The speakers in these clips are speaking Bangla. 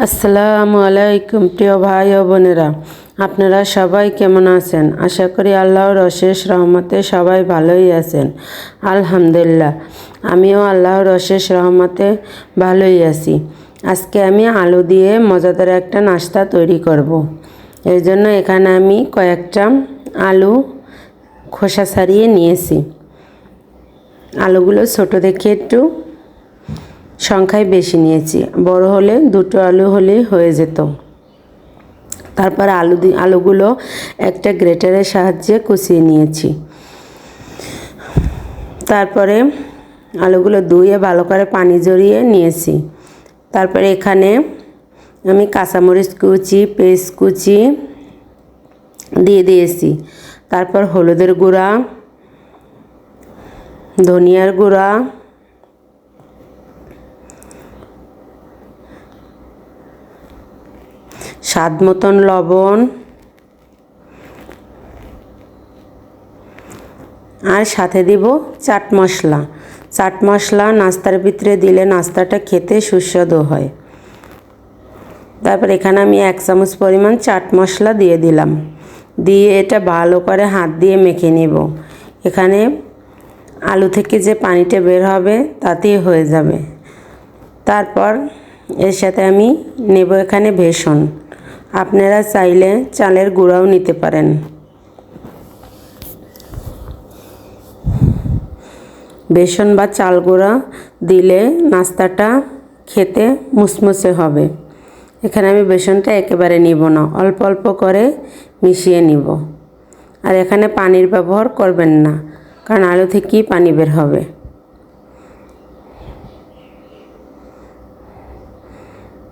আসসালামু আলাইকুম প্রিয় ভাই ও বোনেরা, আপনারা সবাই কেমন আছেন? আশা করি আল্লাহর অশেষ রহমতে সবাই ভালোই আছেন। আলহামদুলিল্লাহ, আমিও আল্লাহর অশেষ রহমতে ভালোই আছি। আজকে আমি আলু দিয়ে মজাদার একটা নাস্তা তৈরি করব। এর জন্য এখানে আমি কয়েকটা আলু খোসা ছাড়িয়ে নিয়েছি। আলুগুলো ছোট দেখে একটু সংখ্যায় বেশি নিয়েছি, বড় হলে দুটো আলু হলেই হয়ে যেত। তারপর আলুগুলো একটা গ্রেটারের সাহায্যে কুচিয়ে নিয়েছি। তারপরে আলুগুলো ধুয়ে ভালো করে পানি ঝরিয়ে নিয়েছি। তারপরে এখানে আমি কাঁচামরিচ কুচি, পেঁয়াজ কুচি দিয়ে দিয়েছি। তারপর হলুদের গুঁড়া, ধনিয়ার গুঁড়া, স্বাদ মতন লবণ আর সাথে দিব চাট মশলা। চাট মশলা নাস্তার ভিতরে দিলে নাস্তাটা খেতে সুস্বাদু হয়। তারপর এখানে আমি 1 চামচ পরিমাণ চাট মশলা দিয়ে দিলাম। দিয়ে এটা ভালো করে হাত দিয়ে মেখে নিব। এখানে আলু থেকে যে পানিটা বের হবে তাতেই হয়ে যাবে। তারপর এর সাথে আমি নেব এখানে বেসন। আপনারা চাইলে চালের গুঁড়াও নিতে পারেন। বেসন বা চাল গুঁড়া দিলে নাস্তাটা খেতে মুসমুসে হবে। এখানে আমি বেসনটা একেবারে নিব না, অল্প অল্প করে মিশিয়ে নিব। আর এখানে পানির ব্যবহার করবেন না, কারণ আলু থেকেই পানি বের হবে।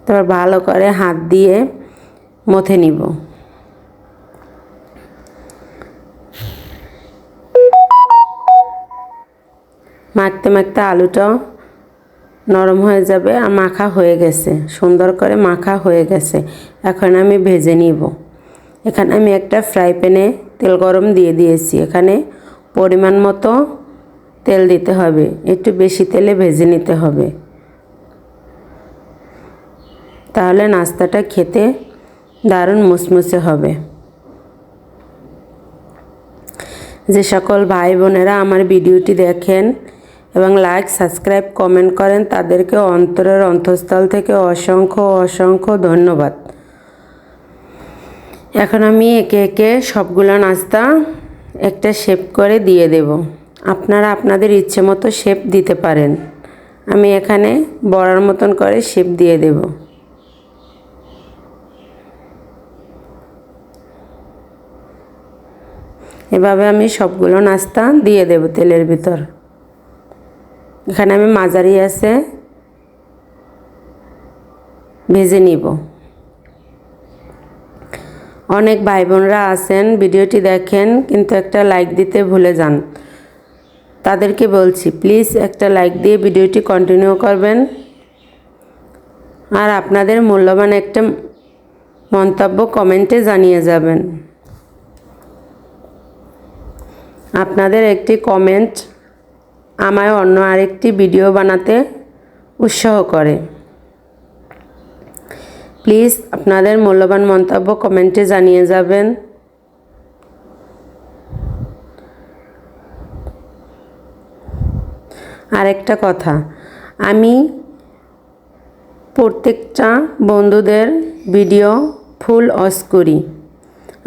তারপর ভালো করে হাত দিয়ে মথে নিব। মাখতে মাখতে আলুটা নরম হয়ে যাবে আর মাখা হয়ে গেছে, সুন্দর করে মাখা হয়ে গেছে। এখন আমি ভেজে নিব। এখানে আমি একটা ফ্রাই প্যানে তেল গরম দিয়ে দিয়েছি। এখানে পরিমাণ মতো তেল দিতে হবে, একটু বেশি তেলে ভেজে নিতে হবে, তাহলে নাস্তাটা খেতে দারুণ মুসমুসে হবে। যে সকল ভাই বোনেরা আমার ভিডিওটি দেখেন এবং লাইক, সাবস্ক্রাইব, কমেন্ট করেন, তাদেরকে অন্তরের অন্তঃস্থল থেকে অসংখ্য অসংখ্য ধন্যবাদ। এখন আমি একে একে সবগুলো নাস্তা একটা শেপ করে দিয়ে দেব। আপনারা আপনাদের ইচ্ছে মতো শেপ দিতে পারেন। আমি এখানে বড়ার মতন করে শেপ দিয়ে দেব। এভাবে আমি সবগুলো নাস্তা দিয়ে দেব তেলের ভিতর। এখানে আমি মাঝারি আছে ভেজে নিব। অনেক ভাই বোনরা আছেন ভিডিওটি দেখেন কিন্তু একটা লাইক দিতে ভুলে যান। তাদেরকে বলছি, প্লিজ একটা লাইক দিয়ে ভিডিওটি কন্টিনিউ করবেন আর আপনাদের মূল্যবান একটা মন্তব্য কমেন্টে জানিয়ে যাবেন। আপনাদের একটি কমেন্ট আমায় অন্য আরেকটি ভিডিও বানাতে উৎসাহ করে। প্লিজ আপনাদের মূল্যবান মন্তব্য কমেন্টে জানিয়ে যাবেন। আরেকটা কথা, আমি প্রত্যেকটা বন্ধুদের ভিডিও ফুল ওয়াচ করি।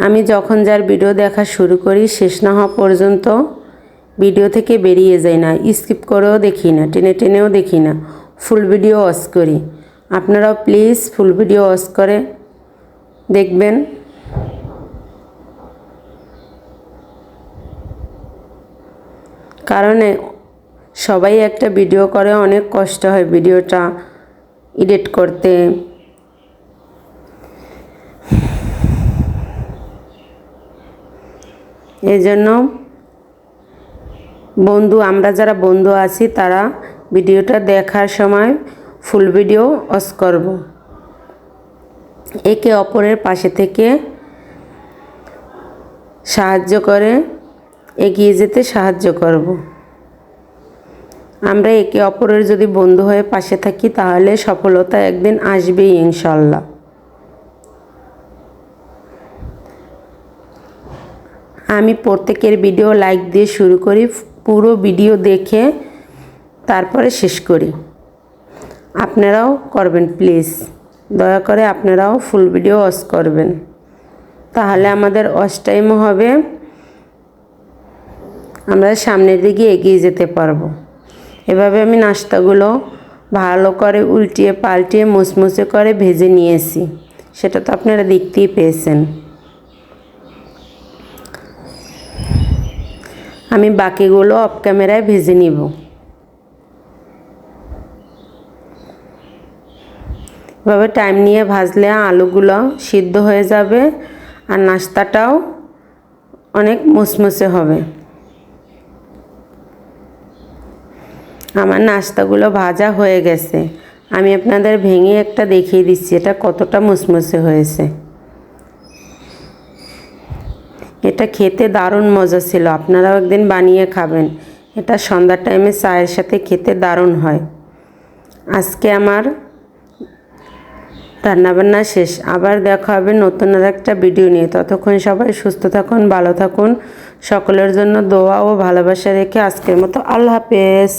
আমি যখন যার ভিডিও দেখা শুরু করি শেষ না হওয়া পর্যন্ত ভিডিও থেকে বেরিয়ে যাই না, স্কিপ করেও দেখি না, টেনে টেনেও দেখি না, ফুল ভিডিও ওয়াচ করি। আপনারাও প্লিজ ফুল ভিডিও ওয়াচ করে দেখবেন। কারণ সবাই একটা ভিডিও করে, অনেক কষ্ট হয় ভিডিওটা এডিট করতে। এই জন্য আমরা যারা বন্ধু আছি তারা ভিডিওটা দেখার সময় ফুল ভিডিও ওয়াচ করব। একে অপরের পাশে থেকে সাহায্য করে এগিয়ে যেতে সাহায্য করব। আমরা একে অপরের যদি বন্ধু হয়ে পাশে থাকি তাহলে সফলতা একদিন আসবেই ইনশাল্লাহ। আমি প্রত্যেকের ভিডিও লাইক দিয়ে শুরু করি, পুরো ভিডিও দেখে তারপরে শেষ করি। আপনারাও করবেন প্লিজ, দয়া করে আপনারাও ফুল ভিডিও ওয়াচ করবেন, তাহলে আমাদের ওয়াচ টাইমও হবে, আমরা সামনের দিকে এগিয়ে যেতে পারবো। এভাবে আমি নাস্তাগুলো ভালো করে উল্টিয়ে পাল্টিয়ে মুচমুচে করে ভেজে নিয়েছি, সেটা তো আপনারা দেখতেই পেয়েছেন। আমি বাকিগুলো অফ ক্যামেরায় ভেজে নিব। এভাবে টাইম নিয়ে ভাজলে আলুগুলো সিদ্ধ হয়ে যাবে আর নাস্তাটাও অনেক মুচমুচে হবে। আমার নাস্তাগুলো ভাজা হয়ে গেছে, আমি আপনাদের ভেঙে একটা দেখিয়ে দিচ্ছি এটা কতটা মুচমুচে হয়েছে। এটা খেতে দারুণ মজা ছিল, আপনারাও একদিন বানিয়ে খাবেন। এটা সন্ধ্যার টাইমে চায়ের সাথে খেতে দারুণ হয়। আজকে আমার রান্নাবান্না শেষ, আবার দেখা হবে নতুন আর একটা ভিডিও নিয়ে। ততক্ষণ সবাই সুস্থ থাকুন, ভালো থাকুন। সকলের জন্য দোয়া ও ভালোবাসা রেখে আজকের মতো আল্লাহ হাফেজ।